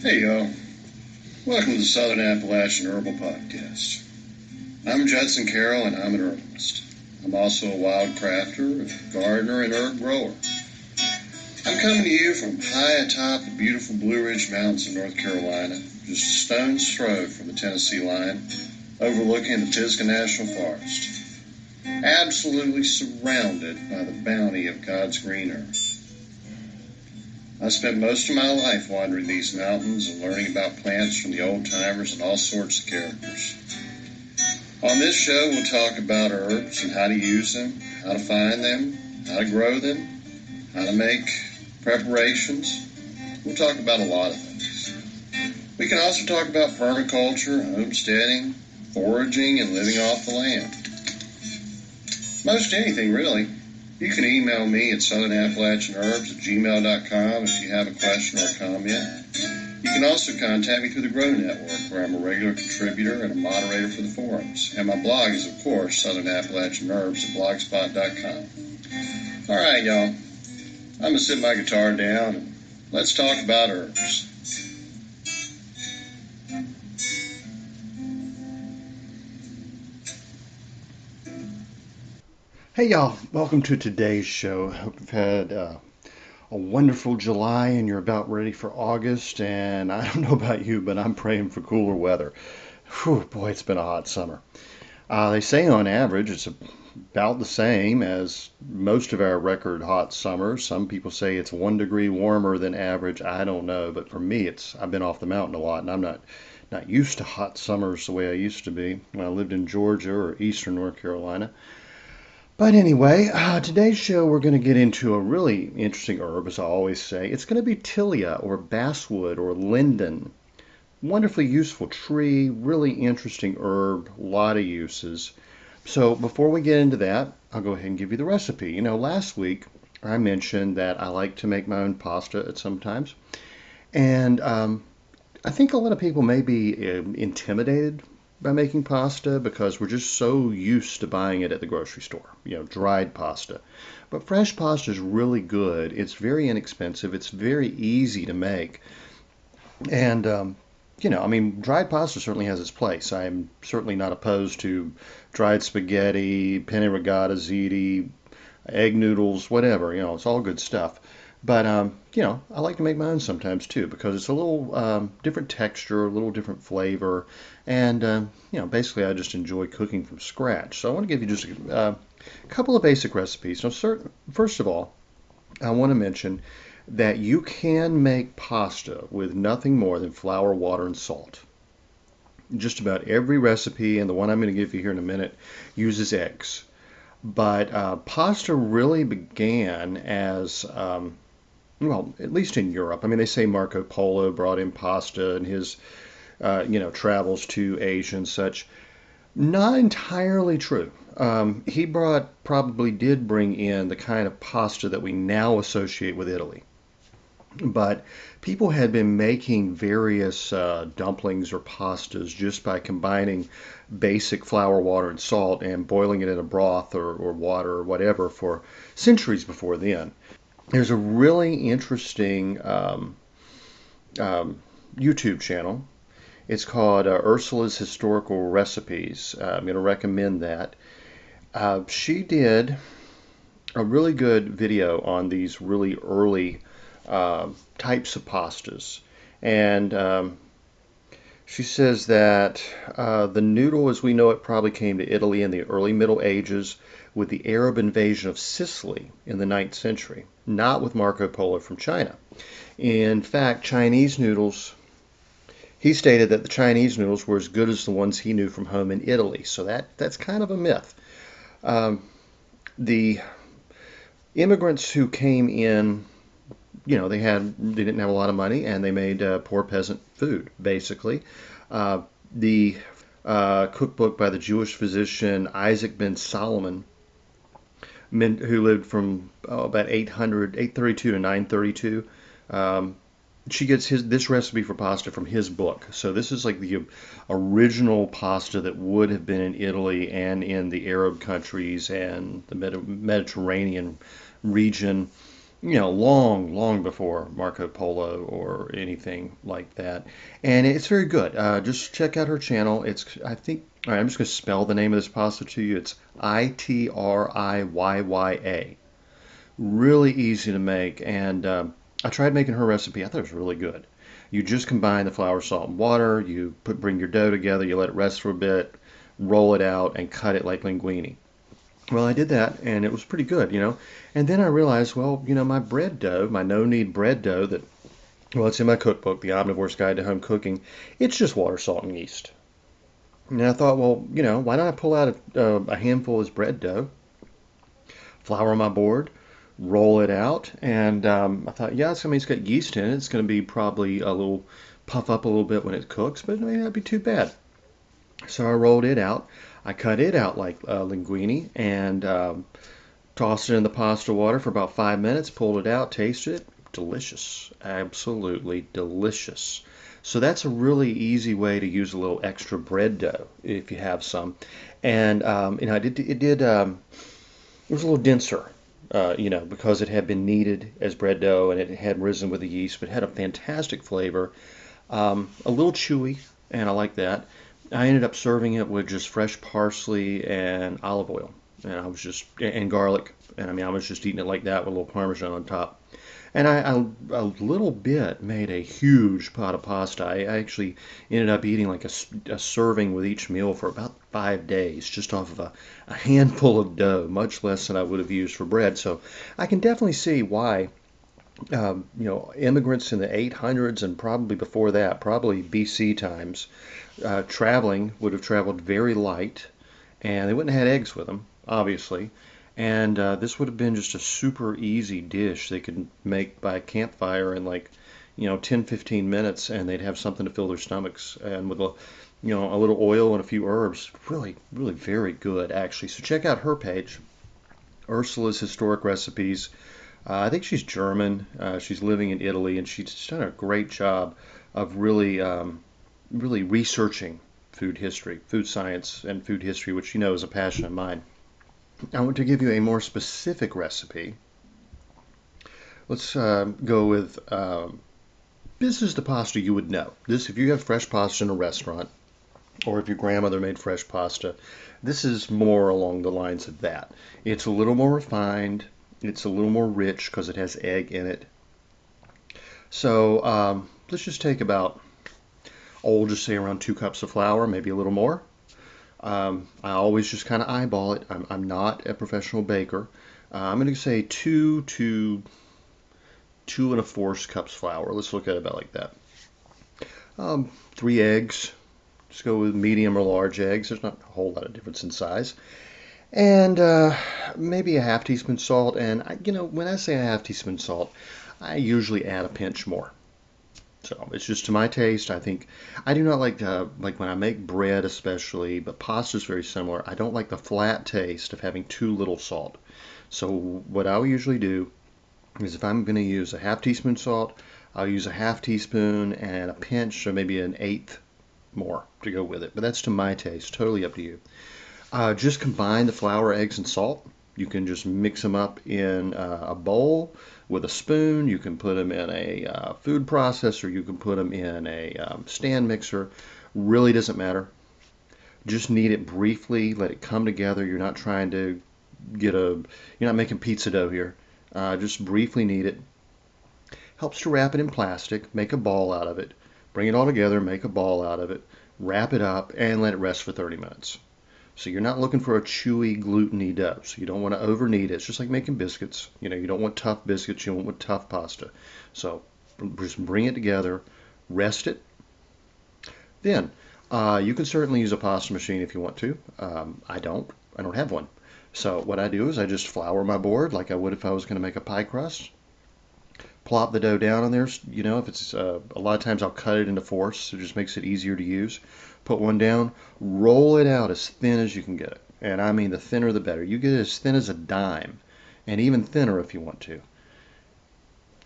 Hey y'all, welcome to the Southern Appalachian Herbal Podcast. I'm Judson Carroll and I'm an herbalist. I'm also a wild crafter, a gardener, and herb grower. I'm coming to you from high atop the beautiful Blue Ridge Mountains of North Carolina, just a stone's throw from the Tennessee line, overlooking the Pisgah National Forest. Absolutely surrounded by the bounty of God's green earth. I spent most of my life wandering these mountains and learning about plants from the old-timers and all sorts of characters. On this show, we'll talk about herbs and how to use them, how to find them, how to grow them, how to make preparations. We'll talk about a lot of things. We can also talk about permaculture, homesteading, foraging, and living off the land. Most anything, really. You can email me at southernappalachianherbs@gmail.com if you have a question or a comment. You can also contact me through the Grow Network, where I'm a regular contributor and a moderator for the forums. And my blog is, of course, southernappalachianherbs@blogspot.com. All right, y'all. I'm going to sit my guitar down and let's talk about herbs. Hey y'all, welcome to today's show. I hope you've had a wonderful July and you're about ready for August. And I don't know about you, but I'm praying for cooler weather. Whew, boy, it's been a hot summer. They say on average it's about the same as most of our record hot summers. Some people say it's 1 degree warmer than average. I don't know, but for me, I've been off the mountain a lot, and I'm not used to hot summers the way I used to be when I lived in Georgia or eastern North Carolina. But anyway, today's show we're going to get into a really interesting herb, as I always say. It's going to be tilia or basswood or linden. Wonderfully useful tree, really interesting herb, a lot of uses. So before we get into that, I'll go ahead and give you the recipe. You know, last week I mentioned that I like to make my own pasta at sometimes. And I think a lot of people may be intimidated by making pasta because we're just so used to buying it at the grocery store, dried pasta. But fresh pasta is really good. It's very inexpensive. It's very easy to make. And, dried pasta certainly has its place. I'm certainly not opposed to dried spaghetti, penne ricotta, ziti, egg noodles, whatever. It's all good stuff. But, I like to make mine sometimes too because it's a little different texture, a little different flavor. And, basically I just enjoy cooking from scratch. So I want to give you just a couple of basic recipes. So first of all, I want to mention that you can make pasta with nothing more than flour, water, and salt. Just about every recipe, and the one I'm going to give you here in a minute, uses eggs. But pasta really began as at least in Europe. I mean, they say Marco Polo brought in pasta in his, travels to Asia and such. Not entirely true. He probably did bring in the kind of pasta that we now associate with Italy. But people had been making various dumplings or pastas just by combining basic flour, water, and salt and boiling it in a broth or water or whatever for centuries before then. There's a really interesting YouTube channel. It's called Ursula's Historical Recipes. I'm going to recommend that. She did a really good video on these really early types of pastas. And she says that the noodle as we know it probably came to Italy in the early Middle Ages with the Arab invasion of Sicily in the 9th century, not with Marco Polo from China. In fact, he stated that the Chinese noodles were as good as the ones he knew from home in Italy. So that's kind of a myth. The immigrants who came in, they didn't have a lot of money and they made poor peasant food, basically. The cookbook by the Jewish physician Isaac ben Solomon, who lived from about 832 to 932, she gets this recipe for pasta from his book. So this is like the original pasta that would have been in Italy and in the Arab countries and the Mediterranean region. long, long before Marco Polo or anything like that. And it's very good. Just check out her channel. I think, all right, I'm just going to spell the name of this pasta to you. It's Itriyya. Really easy to make. And I tried making her recipe. I thought it was really good. You just combine the flour, salt, and water. You bring your dough together. You let it rest for a bit, roll it out, and cut it like linguine. Well, I did that, and it was pretty good. And then I realized, well, my bread dough, my no-knead bread dough it's in my cookbook, The Omnivore's Guide to Home Cooking. It's just water, salt, and yeast. And I thought, well, why don't I pull out a handful of this bread dough, flour my board, roll it out, and I thought, yeah, it's got yeast in it. It's going to be probably puff up a little bit when it cooks, but it may not be too bad. So I rolled it out. I cut it out like linguine and tossed it in the pasta water for about 5 minutes, pulled it out, tasted it. Delicious. Absolutely delicious. So that's a really easy way to use a little extra bread dough if you have some. And it was a little denser, because it had been kneaded as bread dough and it had risen with the yeast, but it had a fantastic flavor. A little chewy, and I like that. I ended up serving it with just fresh parsley and olive oil, and garlic, and I was just eating it like that with a little Parmesan on top. And I a little bit made a huge pot of pasta. I actually ended up eating like a serving with each meal for about 5 days, just off of a handful of dough, much less than I would have used for bread. So I can definitely see why immigrants in the 800s and probably before that, probably BC times, would have traveled very light, and they wouldn't have had eggs with them, obviously. And this would have been just a super easy dish they could make by a campfire in 10, 15 minutes, and they'd have something to fill their stomachs, and with a little oil and a few herbs. Really, really very good, actually. So check out her page, Ursula's Historic Recipes. I think she's German. She's living in Italy, and she's done a great job of really, really researching food history, food science, and food history, which is a passion of mine. I want to give you a more specific recipe. Let's go with this is the pasta you would know. If you have fresh pasta in a restaurant, or if your grandmother made fresh pasta, this is more along the lines of that. It's a little more refined. It's a little more rich because it has egg in it. So let's just take just say around 2 cups of flour, maybe a little more. I always just kind of eyeball it. I'm not a professional baker. I'm going to say 2 to 2 1/4 cups flour. Let's look at it about like that. 3 eggs. Just go with medium or large eggs. There's not a whole lot of difference in size. And maybe a half teaspoon salt. And when I say a half teaspoon salt, I usually add a pinch more. So it's just to my taste. I think I do not like when I make bread especially, but pasta is very similar. I don't like the flat taste of having too little salt. So what I'll usually do is if I'm going to use a half teaspoon salt, I'll use a half teaspoon and a pinch, or maybe an eighth more to go with it. But that's to my taste. Totally up to you. Just combine the flour, eggs, and salt. You can just mix them up in a bowl with a spoon. You can put them in a food processor. You can put them in a stand mixer. Really doesn't matter. Just knead it briefly. Let it come together. You're not trying to you're not making pizza dough here. Just briefly knead it. Helps to wrap it in plastic. Make a ball out of it. Bring it all together. Make a ball out of it. Wrap it up and let it rest for 30 minutes. So you're not looking for a chewy, gluten-y dough. So you don't want to over-knead it. It's just like making biscuits. You don't want tough biscuits. You want tough pasta. So just bring it together, rest it. Then you can certainly use a pasta machine if you want to. I don't have one. So what I do is I just flour my board like I would if I was going to make a pie crust. Plop the dough down on there. If it's a lot of times I'll cut it into fourths, so it just makes it easier to use. Put one down, roll it out as thin as you can get it. And I mean the thinner the better. You get it as thin as a dime, and even thinner if you want to.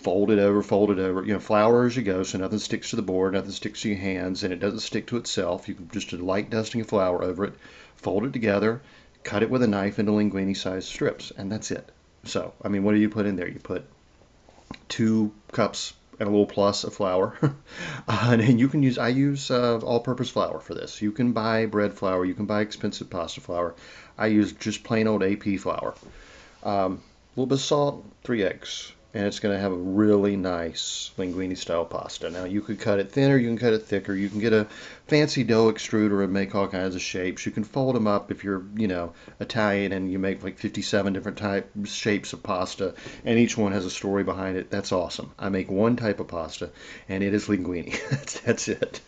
Fold it over. Flour as you go, so nothing sticks to the board, nothing sticks to your hands, and it doesn't stick to itself. You can just do a light dusting of flour over it, fold it together, cut it with a knife into linguine-sized strips, and that's it. So, what do you put in there? You put 2 cups and a little plus of flour. And you can use, I use all-purpose flour for this. You can buy bread flour, you can buy expensive pasta flour. I use just plain old AP flour. A little bit of salt, 3 eggs, and it's going to have a really nice linguine style pasta. Now you could cut it thinner, you can cut it thicker, you can get a fancy dough extruder and make all kinds of shapes. You can fold them up if you're, Italian, and you make like 57 different shapes of pasta, and each one has a story behind it. That's awesome. I make one type of pasta, and it is linguine. That's it.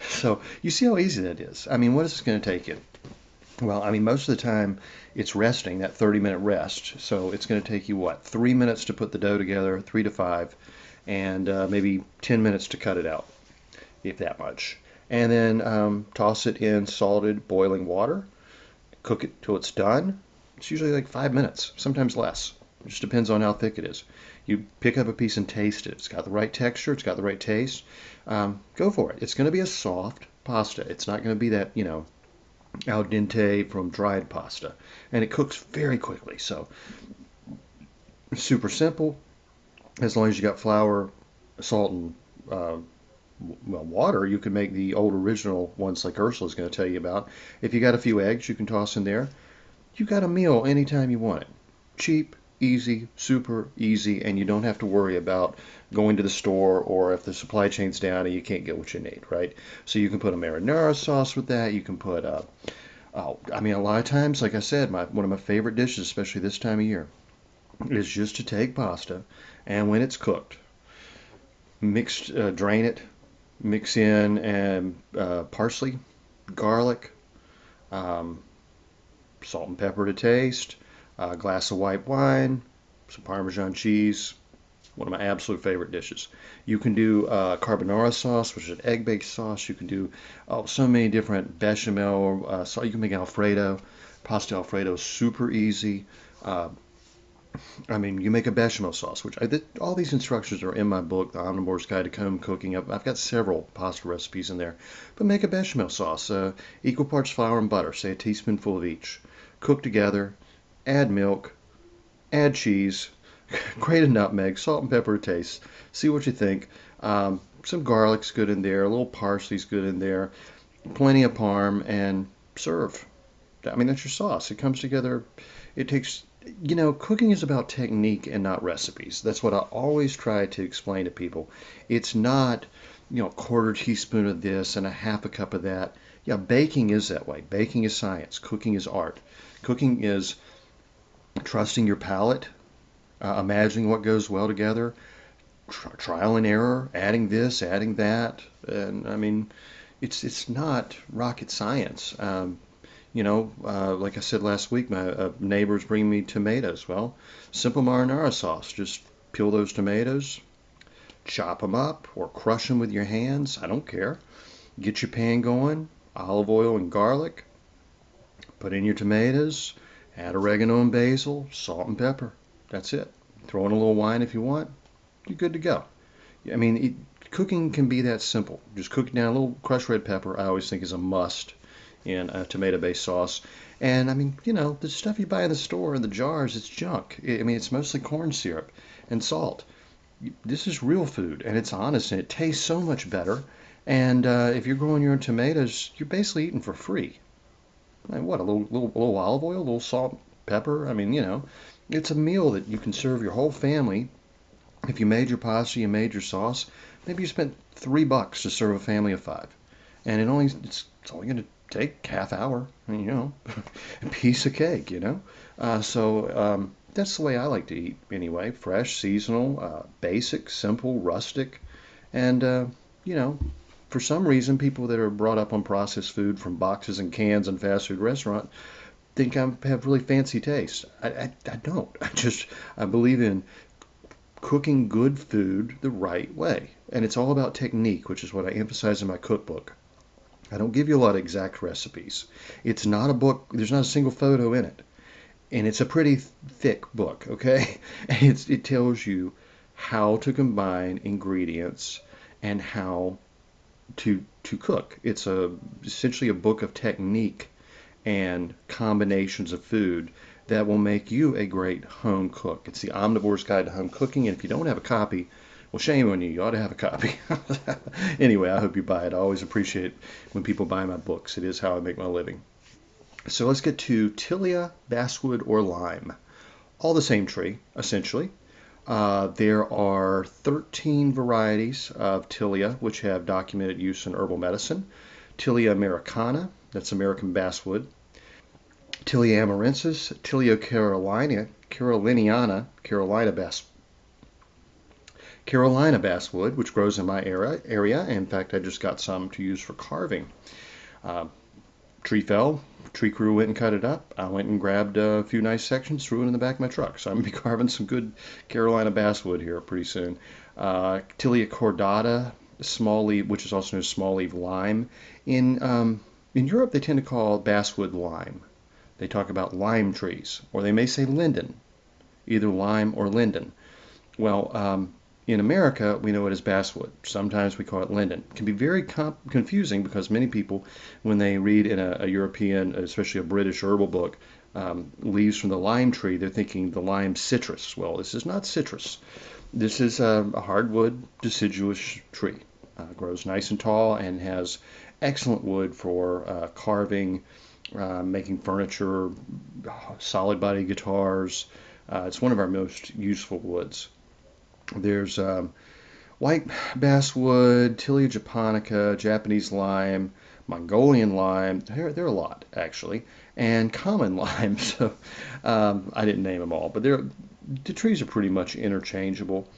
So you see how easy that is. I mean, what is this going to take you? Well, I mean, most of the time it's resting, that 30-minute rest. So it's going to take you, 3 minutes to put the dough together, 3 to 5, and maybe 10 minutes to cut it out, if that much. And then toss it in salted boiling water, cook it till it's done. It's usually like 5 minutes, sometimes less. It just depends on how thick it is. You pick up a piece and taste it. It's got the right texture, it's got the right taste. Go for it. It's going to be a soft pasta. It's not going to be that, al dente from dried pasta, and it cooks very quickly. So super simple. As long as you got flour, salt, and water, you can make the old original ones like Ursula's going to tell you about. If you got a few eggs, you can toss in there. You got a meal anytime you want it. Cheap, easy, super easy, and you don't have to worry about going to the store or if the supply chain's down and you can't get what you need, right? So you can put a marinara sauce with that. You can put, a lot of times, like I said, one of my favorite dishes, especially this time of year, is just to take pasta, and when it's cooked, drain it, mix in parsley, garlic, salt and pepper to taste, a glass of white wine, some Parmesan cheese. One of my absolute favorite dishes. You can do carbonara sauce, which is an egg-based sauce. You can do so many different bechamel. You can make Alfredo. Pasta Alfredo is super easy. You make a bechamel sauce, which all these instructions are in my book, The Omnivore's Guide to Home Cooking. I've got several pasta recipes in there. But make a bechamel sauce. Equal parts flour and butter, say a teaspoonful of each. Cook together. Add milk. Add cheese. Grate a nutmeg, salt and pepper to taste. See what you think. Some garlic's good in there. A little parsley's good in there. Plenty of parm, and serve. I mean, that's your sauce. It comes together. It takes, cooking is about technique and not recipes. That's what I always try to explain to people. It's not, a quarter teaspoon of this and a half a cup of that. Yeah, baking is that way. Baking is science. Cooking is art. Cooking is trusting your palate. Imagining what goes well together, trial and error, adding this, adding that, and it's not rocket science. Like I said last week, my neighbors bring me tomatoes. Well, simple marinara sauce. Just peel those tomatoes, chop them up, or crush them with your hands. I don't care. Get your pan going, olive oil and garlic. Put in your tomatoes, add oregano and basil, salt and pepper. That's it. Throw in a little wine if you want. You're good to go. Cooking can be that simple. Just cooking down a little crushed red pepper, I always think is a must in a tomato-based sauce. And the stuff you buy in the store in the jars, it's junk. It's mostly corn syrup and salt. This is real food, and it's honest, and it tastes so much better. And if you're growing your own tomatoes, you're basically eating for free. A little olive oil, a little salt, pepper. It's a meal that you can serve your whole family. If you made your pasta, you made your sauce, maybe you spent $3 to serve a family of 5. And it's only going to take half hour, a piece of cake, So that's the way I like to eat anyway. Fresh, seasonal, basic, simple, rustic. And, for some reason, people that are brought up on processed food from boxes and cans and fast food restaurant think I have really fancy taste. I don't. I believe in cooking good food the right way. And it's all about technique, which is what I emphasize in my cookbook. I don't give you a lot of exact recipes. It's not a book. There's not a single photo in it. And it's a pretty thick book, okay? It tells you how to combine ingredients and how to cook. It's essentially a book of technique and combinations of food that will make you a great home cook. It's the Omnivore's Guide to Home Cooking, and if you don't have a copy, well, shame on you. You ought to have a copy. Anyway, I hope you buy it. I always appreciate when people buy my books. It is how I make my living. So let's get to Tilia, basswood, or lime. All the same tree, essentially. There are 13 varieties of Tilia which have documented use in herbal medicine. Tilia americana, that's American basswood. Tilia amarensis, Tilia caroliniana, Carolina basswood, which grows in my area. In fact, I just got some to use for carving. Tree fell, tree crew went and cut it up. I went and grabbed a few nice sections, threw it in the back of my truck. So I'm going to be carving some good Carolina basswood here pretty soon. Tilia cordata, small leaf, which is also known as small leaf lime. In Europe, they tend to call basswood lime. They talk about lime trees, or they may say linden, either lime or linden. Well, in America, we know it as basswood. Sometimes we call it linden. It can be very confusing because many people, when they read in a European, especially a British herbal book, leaves from the lime tree, they're thinking the lime citrus. Well, this is not citrus. This is a hardwood deciduous tree. Grows nice and tall and has excellent wood for carving, making furniture, solid body guitars. It's one of our most useful woods. There's white basswood, Tilia japonica, Japanese lime, Mongolian lime. There are a lot, actually, and common lime. So I didn't name them all, but the trees are pretty much interchangeable.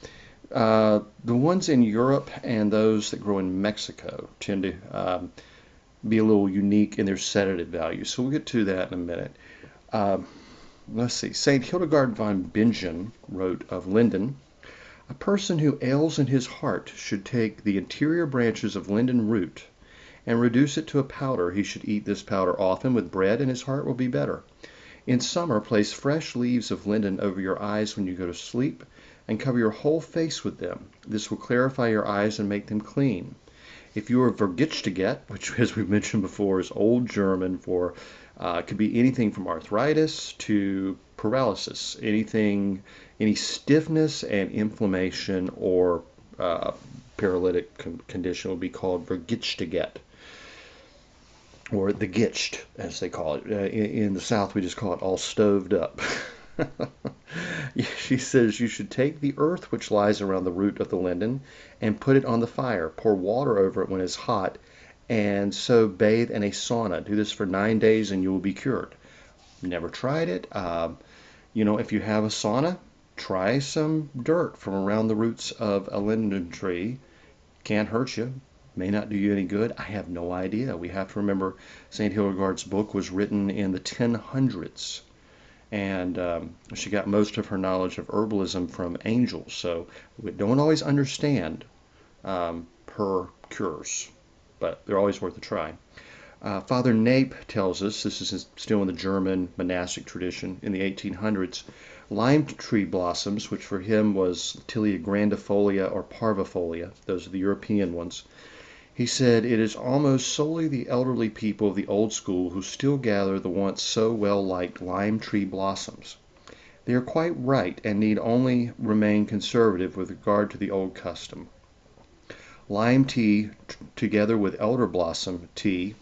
The ones in Europe and those that grow in Mexico tend to be a little unique in their sedative value. So we'll get to that in a minute. Let's see. St. Hildegard von Bingen wrote of linden, "A person who ails in his heart should take the interior branches of linden root and reduce it to a powder. He should eat this powder often with bread, and his heart will be better. In summer, place fresh leaves of linden over your eyes when you go to sleep, and cover your whole face with them. This will clarify your eyes and make them clean. If you are vergiftigkeit, which, as we've mentioned before, is Old German for could be anything from arthritis to paralysis, any stiffness and inflammation or paralytic condition will be called vergiftigkeit, or the gitched, as they call it. In the South, we just call it all stoved up. She says you should take the earth which lies around the root of the linden and put it on the fire. Pour water over it when it's hot, and so bathe in a sauna. Do this for 9 days and you will be cured. Never tried it. If you have a sauna, try some dirt from around the roots of a linden tree. Can't hurt you. May not do you any good. I have no idea. We have to remember St. Hildegard's book was written in the 1000s. And she got most of her knowledge of herbalism from angels. So we don't always understand her cures, but they're always worth a try. Father Nape tells us, this is still in the German monastic tradition, in the 1800s, lime tree blossoms, which for him was Tilia grandifolia or parvifolia, those are the European ones. He said, it is almost solely the elderly people of the old school who still gather the once so well-liked lime tree blossoms. They are quite right and need only remain conservative with regard to the old custom. Lime tea together with elder blossom tea,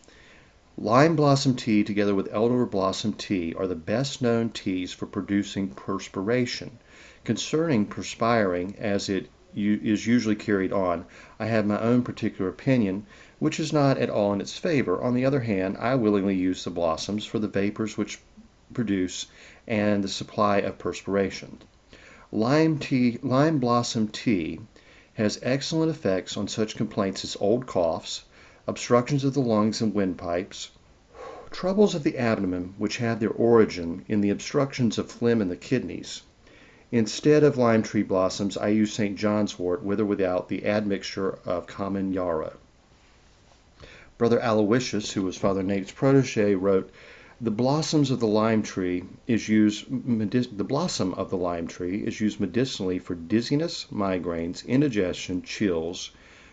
lime blossom tea together with elder blossom tea are the best known teas for producing perspiration. Concerning perspiring, as it is usually carried on, I have my own particular opinion, which is not at all in its favor. On the other hand, I willingly use the blossoms for the vapors which produce and the supply of perspiration. Lime blossom tea has excellent effects on such complaints as old coughs, obstructions of the lungs and windpipes, troubles of the abdomen which have their origin in the obstructions of phlegm in the kidneys. Instead of lime tree blossoms, I use St. John's wort with or without the admixture of common yarrow. Brother Aloysius, who was Father Nate's protege, wrote, the blossom of the lime tree is used medicinally for dizziness, migraines, indigestion, chills,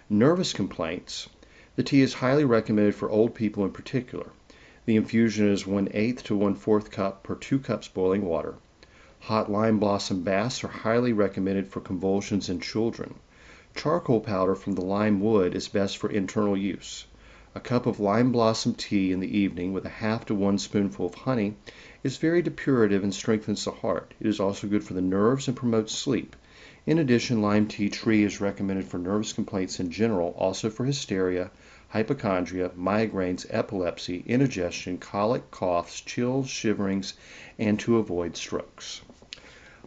nervous complaints. The tea is highly recommended for old people in particular. The The infusion is 1/8 to 1/4 cup per 2 cups boiling water. Hot lime blossom baths are highly recommended for convulsions in children. Charcoal powder from the lime wood is best for internal use. A cup of lime blossom tea in the evening with a half to 1 spoonful of honey is very depurative and strengthens the heart. It is also good for the nerves and promotes sleep. In addition, lime tea tree is recommended for nervous complaints in general, also for hysteria, hypochondria, migraines, epilepsy, indigestion, colic, coughs, chills, shiverings, and to avoid strokes.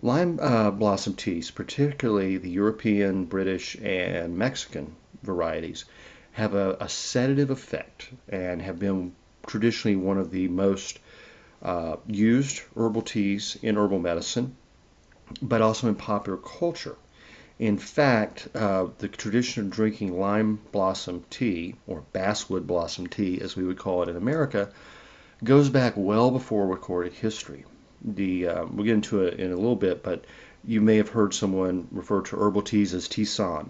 Lime blossom teas, particularly the European, British, and Mexican varieties, have a sedative effect and have been traditionally one of the most used herbal teas in herbal medicine, but also in popular culture. In fact, the tradition of drinking lime blossom tea, or basswood blossom tea as we would call it in America, goes back well before recorded history. We'll get into it in a little bit, but you may have heard someone refer to herbal teas as tisane.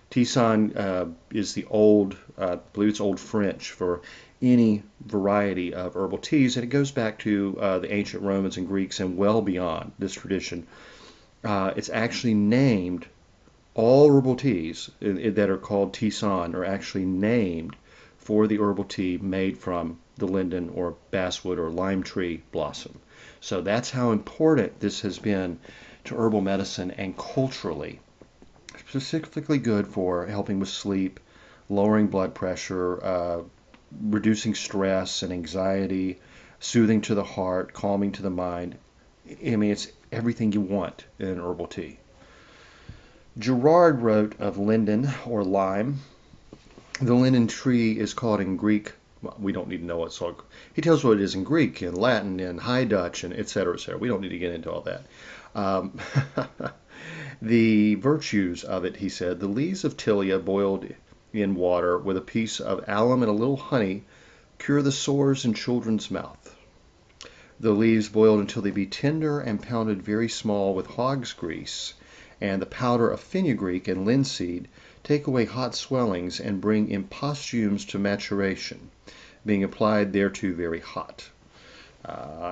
Tisane is the old, I believe it's Old French for any variety of herbal teas, and it goes back to the ancient Romans and Greeks and well beyond this tradition. It's actually named, all herbal teas that are called tisane are actually named for the herbal tea made from the linden or basswood or lime tree blossom. So that's how important this has been to herbal medicine and culturally. Specifically good for helping with sleep, lowering blood pressure, reducing stress and anxiety, soothing to the heart, calming to the mind. I mean, it's everything you want in an herbal tea. Gerard wrote of linden or lime. The linden tree is called in Greek. Well, we don't need to know what's called. He tells what it is in Greek, in Latin, in High Dutch, and et cetera, et cetera. We don't need to get into all that. The virtues of it, he said, the leaves of tilia boiled in water with a piece of alum and a little honey cure the sores in children's mouth. The leaves boiled until they be tender and pounded very small with hog's grease, and the powder of fenugreek and linseed take away hot swellings and bring imposthumes to maturation, being applied thereto very hot.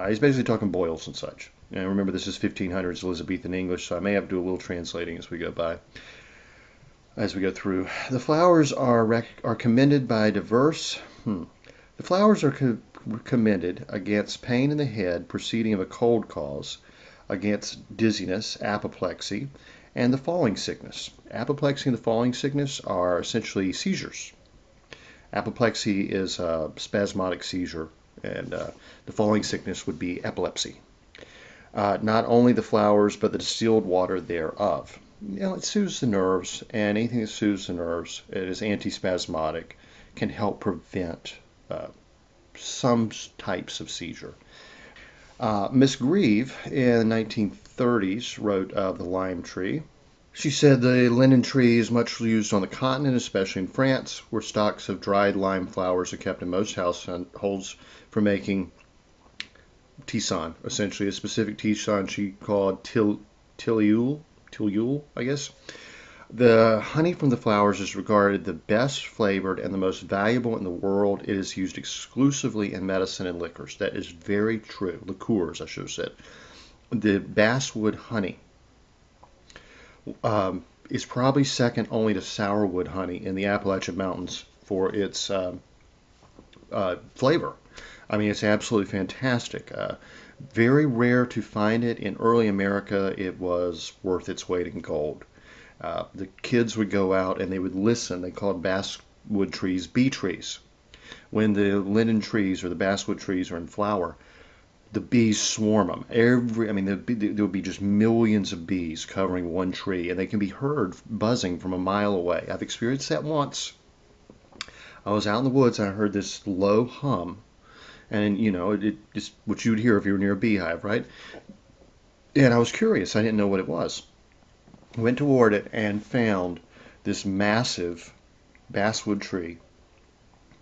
He's basically talking boils and such. And remember, this is 1500s Elizabethan English, so I may have to do a little translating as we go through. The flowers are commended by diverse. The flowers are commended against pain in the head proceeding of a cold cause, against dizziness, apoplexy, and the falling sickness. Apoplexy and the falling sickness are essentially seizures. Apoplexy is a spasmodic seizure, and the falling sickness would be epilepsy. Not only the flowers, but the distilled water thereof. It soothes the nerves, and anything that soothes the nerves, it is antispasmodic, can help prevent some types of seizure. Miss Grieve in the 1930s wrote of the lime tree. She said the linden tree is much used on the continent, especially in France, where stocks of dried lime flowers are kept in most households for making tisane, essentially a specific tisane she called tilleul, I guess. The honey from the flowers is regarded the best flavored and the most valuable in the world. It is used exclusively in medicine and liquors. That is very true. Liqueurs, I should have said. The basswood honey is probably second only to sourwood honey in the Appalachian Mountains for its flavor. I mean, it's absolutely fantastic. Very rare to find it. In early America, it was worth its weight in gold. The kids would go out and they would listen. They called basswood trees bee trees. When the linden trees or the basswood trees are in flower, the bees swarm them. There would be just millions of bees covering one tree, and they can be heard buzzing from a mile away. I've experienced that once. I was out in the woods and I heard this low hum, and it's what you'd hear if you were near a beehive, right? And I was curious. I didn't know what it was. Went toward it and found this massive basswood tree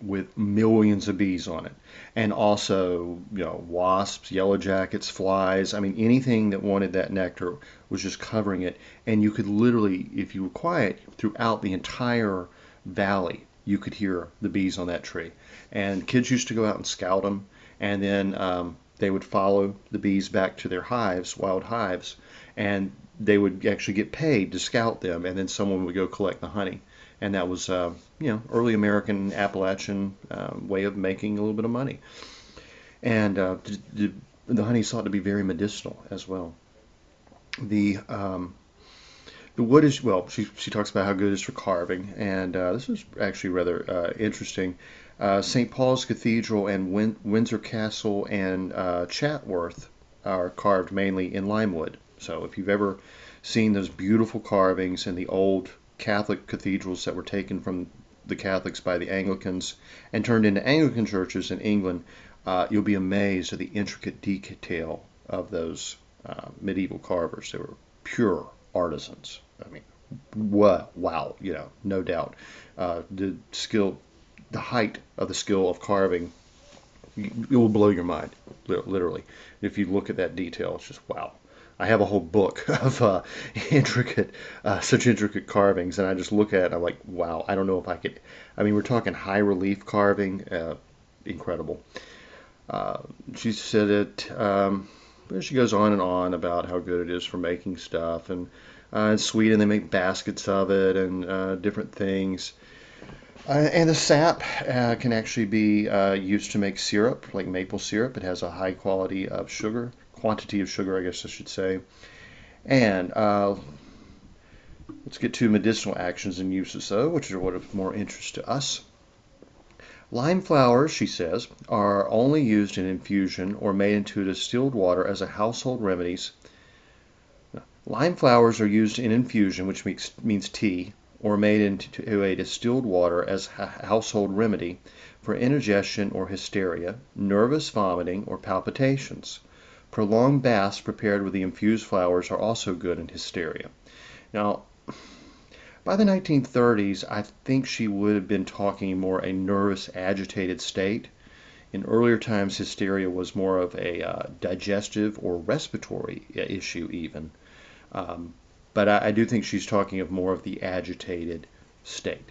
with millions of bees on it, and also wasps, yellow jackets, flies. I mean, anything that wanted that nectar was just covering it, and you could literally, if you were quiet, throughout the entire valley you could hear the bees on that tree. And kids used to go out and scout them, and then they would follow the bees back to their hives, wild hives, and they would actually get paid to scout them, and then someone would go collect the honey. And that was, early American Appalachian way of making a little bit of money. And the honey is thought to be very medicinal as well. The the wood is, well, she talks about how good it is for carving, and this is actually rather interesting. St. Paul's Cathedral and Windsor Castle and Chatsworth are carved mainly in lime wood. So if you've ever seen those beautiful carvings in the old Catholic cathedrals that were taken from the Catholics by the Anglicans and turned into Anglican churches in England, you'll be amazed at the intricate detail of those medieval carvers. They were pure artisans. I mean, wow, no doubt. The skill, the height of the skill of carving, it will blow your mind, literally. If you look at that detail, it's just wow. I have a whole book of such intricate carvings, and I just look at it and I'm like, wow, I don't know if I could. I mean, we're talking high relief carving, incredible. She said it. She goes on and on about how good it is for making stuff, and in Sweden they make baskets of it and different things. And the sap can actually be used to make syrup, like maple syrup. It has a high quantity of sugar, I guess I should say. And let's get to medicinal actions and uses, though, which are what of more interest to us. Lime flowers, she says, are only used in infusion or made into distilled water as a household remedies. Lime flowers are used in infusion, which means tea, or made into a distilled water as a household remedy for indigestion or hysteria, nervous vomiting, or palpitations. Prolonged baths prepared with the infused flowers are also good in hysteria. Now, by the 1930s, I think she would have been talking more a nervous, agitated state. In earlier times, hysteria was more of a digestive or respiratory issue even. But I do think she's talking of more of the agitated state.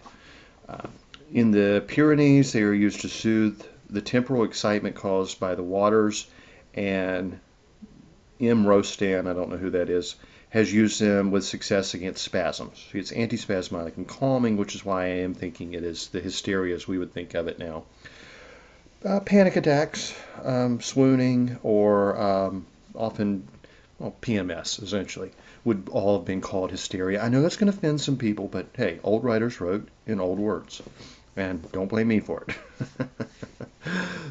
In the Pyrenees, they are used to soothe the temporal excitement caused by the waters, and M. Rostand, I don't know who that is, has used them with success against spasms. It's antispasmodic and calming, which is why I am thinking it is the hysteria as we would think of it now. Panic attacks, swooning, or often PMS, essentially, would all have been called hysteria. I know that's going to offend some people, but hey, old writers wrote in old words, and don't blame me for it.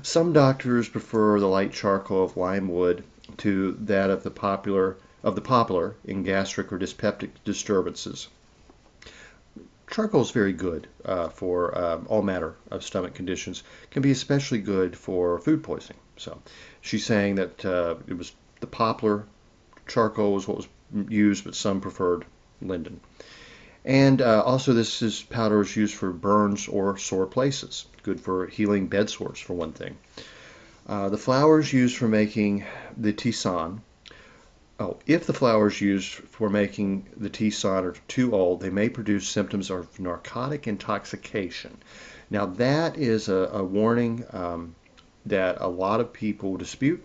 Some doctors prefer the light charcoal of lime wood to that of the poplar in gastric or dyspeptic disturbances. Charcoal is very good for all manner of stomach conditions. Can be especially good for food poisoning. So she's saying that it was the poplar charcoal was what was used, but some preferred linden. And also this powder is used for burns or sore places. Good for healing bed sores, for one thing. The flowers used for making the tisane. If the flowers used for making the tisane are too old, they may produce symptoms of narcotic intoxication. Now that is a warning that a lot of people dispute.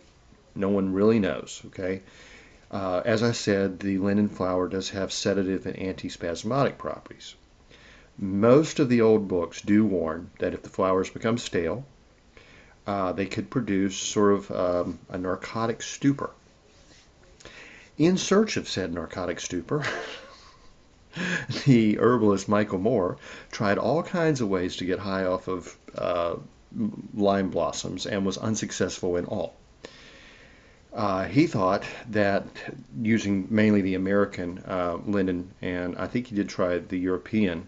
No one really knows, okay? As I said, the linden flower does have sedative and antispasmodic properties. Most of the old books do warn that if the flowers become stale, they could produce sort of a narcotic stupor. In search of said narcotic stupor, the herbalist Michael Moore tried all kinds of ways to get high off of lime blossoms and was unsuccessful in all. He thought that using mainly the American linden, and I think he did try the European,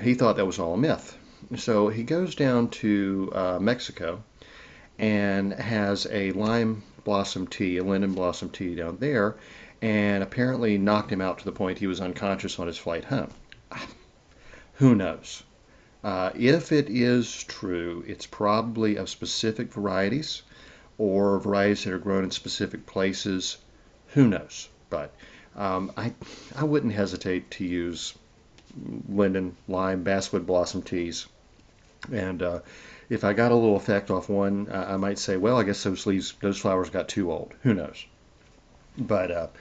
he thought that was all a myth. So he goes down to Mexico and has a lime blossom tea, a linden blossom tea down there, and apparently knocked him out to the point he was unconscious on his flight home. Who knows? If it is true, it's probably of specific varieties or varieties that are grown in specific places. Who knows? But I wouldn't hesitate to use linden, lime, basswood blossom teas. And if I got a little effect off one, I might say, well, I guess those flowers got too old. Who knows? But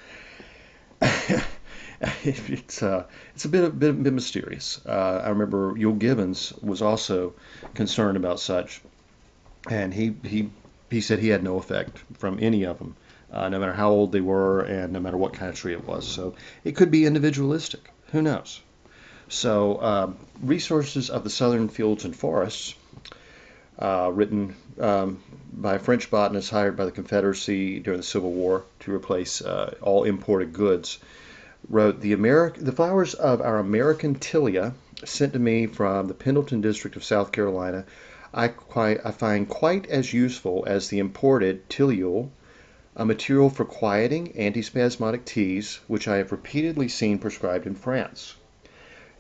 it's a bit mysterious. I remember Yule Gibbons was also concerned about such, and he said he had no effect from any of them, no matter how old they were and no matter what kind of tree it was. So it could be individualistic. Who knows? So Resources of the Southern Fields and Forests, written by a French botanist hired by the Confederacy during the Civil War to replace all imported goods, wrote, the flowers of our American tilia, sent to me from the Pendleton district of South Carolina, I find quite as useful as the imported tiliol, a material for quieting antispasmodic teas, which I have repeatedly seen prescribed in France.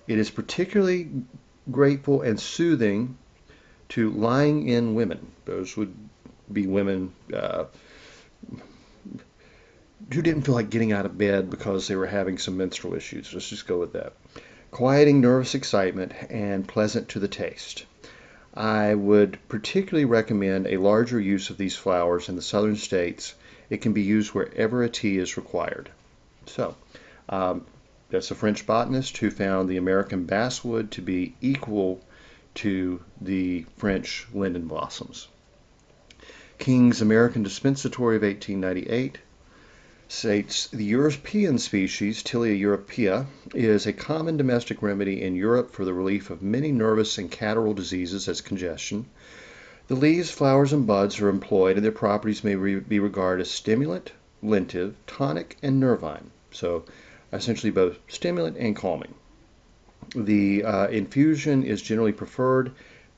It is particularly grateful and soothing to lying-in women. Those would be women who didn't feel like getting out of bed because they were having some menstrual issues. Let's just go with that. Quieting nervous excitement and pleasant to the taste. I would particularly recommend a larger use of these flowers in the southern states. It can be used wherever a tea is required. So, that's a French botanist who found the American basswood to be equal to the French linden blossoms. King's American Dispensatory of 1898 states the European species, Tilia europea, is a common domestic remedy in Europe for the relief of many nervous and catarrhal diseases as congestion. The leaves, flowers, and buds are employed, and their properties may be regarded as stimulant, lentive, tonic, and nervine. So essentially both stimulant and calming. The infusion is generally preferred,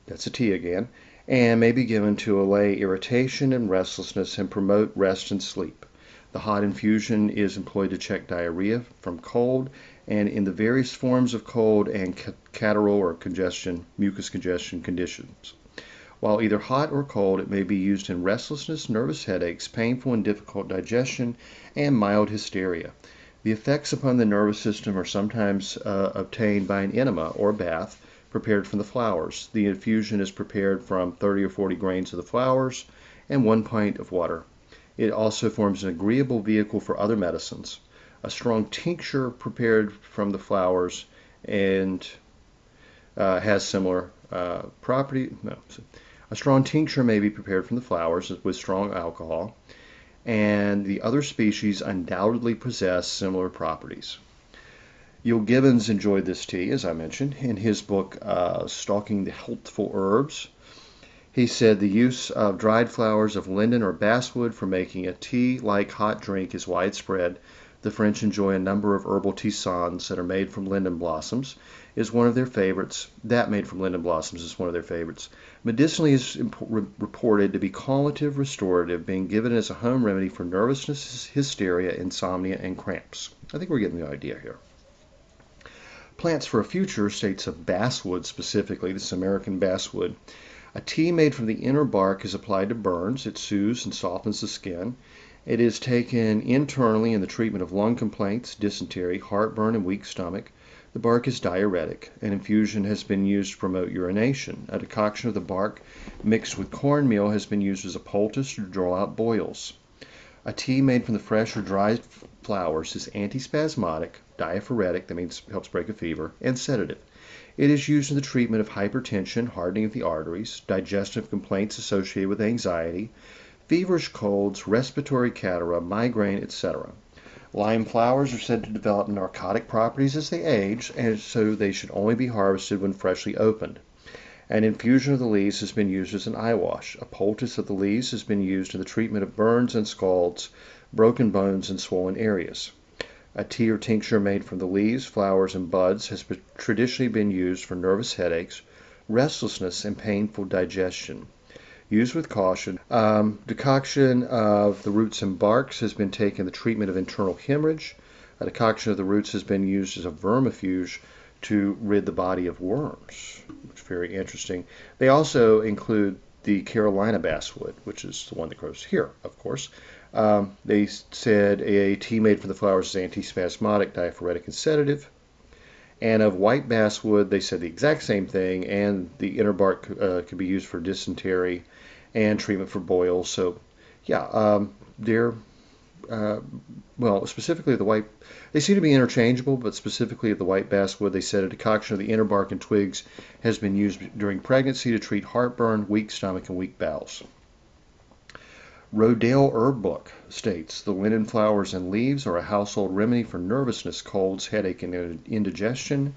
that's a tea again, and may be given to allay irritation and restlessness and promote rest and sleep. The hot infusion is employed to check diarrhea from cold and in the various forms of cold and catarrhal or congestion, mucus congestion conditions. While either hot or cold, it may be used in restlessness, nervous headaches, painful and difficult digestion, and mild hysteria. The effects upon the nervous system are sometimes obtained by an enema or bath prepared from the flowers. The infusion is prepared from 30 or 40 grains of the flowers and 1 pint of water. It also forms an agreeable vehicle for other medicines. A strong tincture prepared from the flowers and has similar property. No, a strong tincture may be prepared from the flowers with strong alcohol, and the other species undoubtedly possess similar properties. Yule Gibbons enjoyed this tea, as I mentioned, in his book, Stalking the Healthful Herbs. He said the use of dried flowers of linden or basswood for making a tea-like hot drink is widespread. The French enjoy a number of herbal tisanes that are made from linden blossoms. Is one of their favorites. That made from linden blossoms is one of their favorites. Medicinally is reported to be calmative, restorative, being given as a home remedy for nervousness, hysteria, insomnia, and cramps. I think we're getting the idea here. Plants for a Future states of basswood specifically, this is American basswood. A tea made from the inner bark is applied to burns. It soothes and softens the skin. It is taken internally in the treatment of lung complaints, dysentery, heartburn, and weak stomach. The bark is diuretic. An infusion has been used to promote urination. A decoction of the bark mixed with cornmeal has been used as a poultice to draw out boils. A tea made from the fresh or dried flowers is antispasmodic, diaphoretic, that means helps break a fever, and sedative. It is used in the treatment of hypertension, hardening of the arteries, digestive complaints associated with anxiety, feverish colds, respiratory catarrh, migraine, etc. Lime flowers are said to develop narcotic properties as they age, and so they should only be harvested when freshly opened. An infusion of the leaves has been used as an eye wash. A poultice of the leaves has been used in the treatment of burns and scalds, broken bones, and swollen areas. A tea or tincture made from the leaves, flowers, and buds has traditionally been used for nervous headaches, restlessness, and painful digestion. Used with caution. Decoction of the roots and barks has been taken in the treatment of internal hemorrhage. A decoction of the roots has been used as a vermifuge to rid the body of worms, which is very interesting. They also include the Carolina basswood, which is the one that grows here, of course. They said a tea made from the flowers is antispasmodic, diaphoretic, and sedative. And of white basswood, they said the exact same thing, and the inner bark could be used for dysentery and treatment for boils. So, yeah, they're well, specifically the white. They seem to be interchangeable, but specifically the white basswood, they said a decoction of the inner bark and twigs has been used during pregnancy to treat heartburn, weak stomach, and weak bowels. Rodale Herb Book states the linden flowers and leaves are a household remedy for nervousness, colds, headache, and indigestion.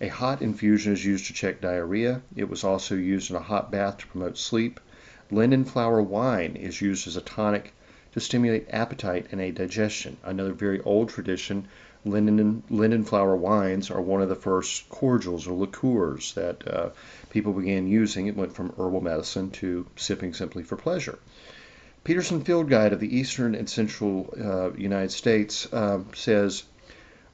A hot infusion is used to check diarrhea. It was also used in a hot bath to promote sleep. Linden flower wine is used as a tonic to stimulate appetite and aid digestion. Another very old tradition, linden flower wines are one of the first cordials or liqueurs that people began using. It went from herbal medicine to sipping simply for pleasure. Peterson Field Guide of the Eastern and Central United States says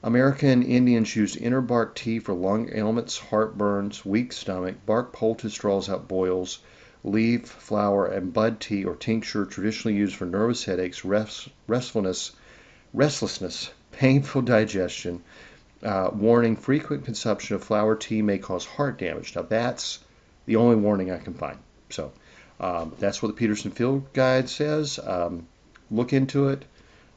American Indians used inner bark tea for lung ailments, heartburns, weak stomach. Bark poultice draws out boils. Leaf, flower, and bud tea or tincture traditionally used for nervous headaches, restlessness, painful digestion. Warning, frequent consumption of flower tea may cause heart damage. Now that's the only warning I can find. So that's what the Peterson Field Guide says. Look into it.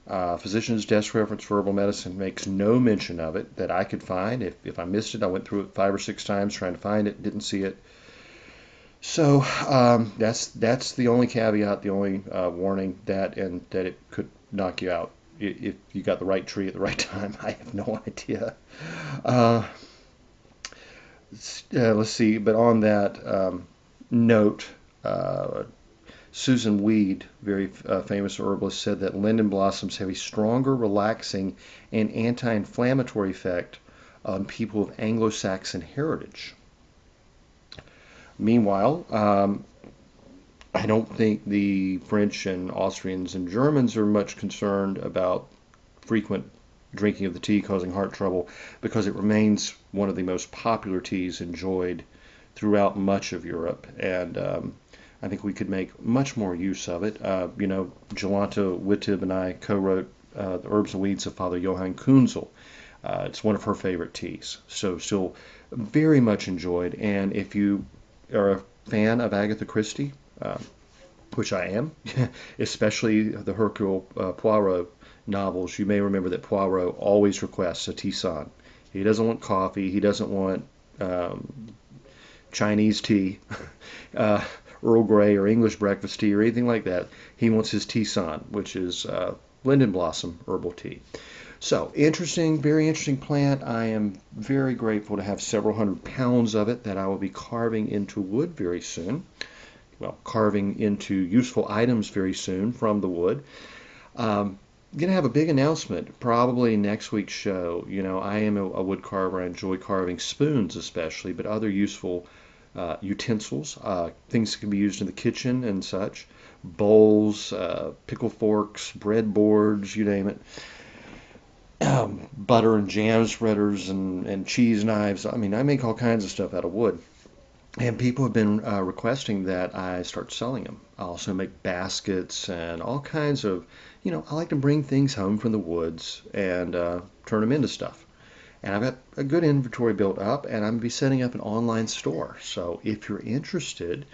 Physician's Desk Reference for Herbal Medicine makes no mention of it that I could find. If I missed it, I went through it 5 or 6 times trying to find it, didn't see it. So that's the only caveat, the only warning that it could knock you out if you got the right tree at the right time. I have no idea. Let's see. But on that note, Susan Weed, very famous herbalist, said that linden blossoms have a stronger, relaxing, and anti-inflammatory effect on people of Anglo-Saxon heritage. Meanwhile, I don't think the French and Austrians and Germans are much concerned about frequent drinking of the tea causing heart trouble because it remains one of the most popular teas enjoyed throughout much of Europe. And I think we could make much more use of it. Jolanta Wittib and I co-wrote The Herbs and Weeds of Father Johann Kunzel. It's one of her favorite teas. So still very much enjoyed. And if you are a fan of Agatha Christie, which I am, especially the Hercule Poirot novels, you may remember that Poirot always requests a tisane. He doesn't want coffee. He doesn't want Chinese tea, Earl Grey or English breakfast tea or anything like that. He wants his tisane, which is linden blossom herbal tea. So interesting, very interesting plant. I am very grateful to have several hundred pounds of it that I will be carving into wood very soon. Well, carving into useful items very soon from the wood. Going to have a big announcement probably next week's show. I am a wood carver. I enjoy carving spoons especially, but other useful utensils, things that can be used in the kitchen and such. Bowls, pickle forks, bread boards, you name it. Butter and jam spreaders and cheese knives. I mean, I make all kinds of stuff out of wood. And people have been requesting that I start selling them. I also make baskets and all kinds of, I like to bring things home from the woods and turn them into stuff. And I've got a good inventory built up, and I'm going to be setting up an online store. So if you're interested,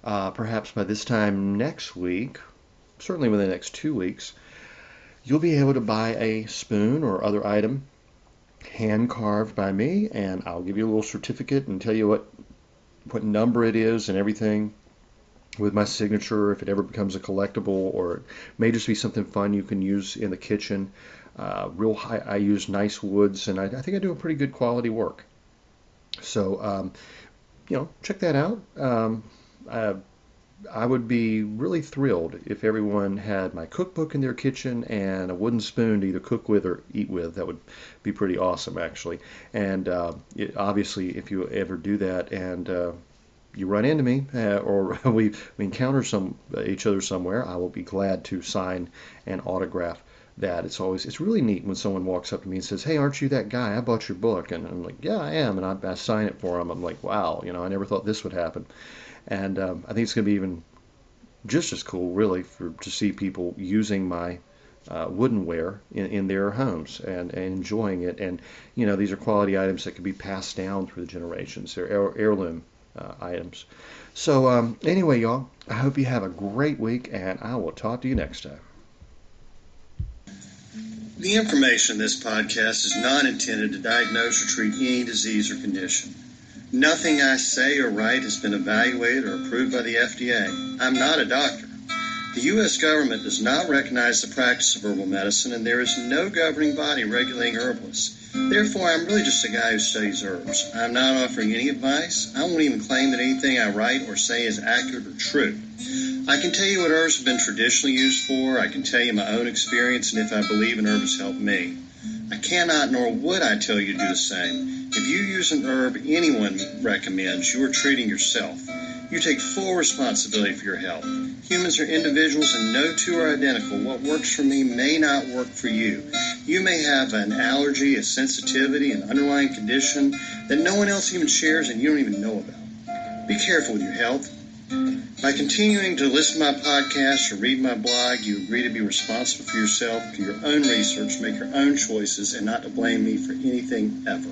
perhaps by this time next week, certainly within the next 2 weeks, you'll be able to buy a spoon or other item hand carved by me, and I'll give you a little certificate and tell you what number it is and everything with my signature if it ever becomes a collectible, or it may just be something fun you can use in the kitchen. Real high, I use nice woods, and I think I do a pretty good quality work. So, check that out. I would be really thrilled if everyone had my cookbook in their kitchen and a wooden spoon to either cook with or eat with. That would be pretty awesome, actually. And obviously, if you ever do that and you run into me or we encounter each other somewhere, I will be glad to sign and autograph that. It's really neat when someone walks up to me and says, "Hey, aren't you that guy? I bought your book." And I'm like, "Yeah, I am." And I sign it for them. I'm like, "Wow, I never thought this would happen." And I think it's going to be even just as cool, really, to see people using my woodenware in their homes and enjoying it. And, these are quality items that can be passed down through the generations. They're heirloom items. So anyway, y'all, I hope you have a great week, and I will talk to you next time. The information in this podcast is not intended to diagnose or treat any disease or condition. Nothing I say or write has been evaluated or approved by the FDA. I'm not a doctor. The U.S. government does not recognize the practice of herbal medicine, and there is no governing body regulating herbalists. Therefore, I'm really just a guy who studies herbs. I'm not offering any advice. I won't even claim that anything I write or say is accurate or true. I can tell you what herbs have been traditionally used for. I can tell you my own experience and if I believe an herb has helped me. I cannot nor would I tell you to do the same. If you use an herb anyone recommends, you are treating yourself. You take full responsibility for your health. Humans are individuals and no two are identical. What works for me may not work for you. You may have an allergy, a sensitivity, an underlying condition that no one else even shares and you don't even know about. Be careful with your health. By continuing to listen to my podcast or read my blog, you agree to be responsible for yourself, do your own research, make your own choices, and not to blame me for anything ever.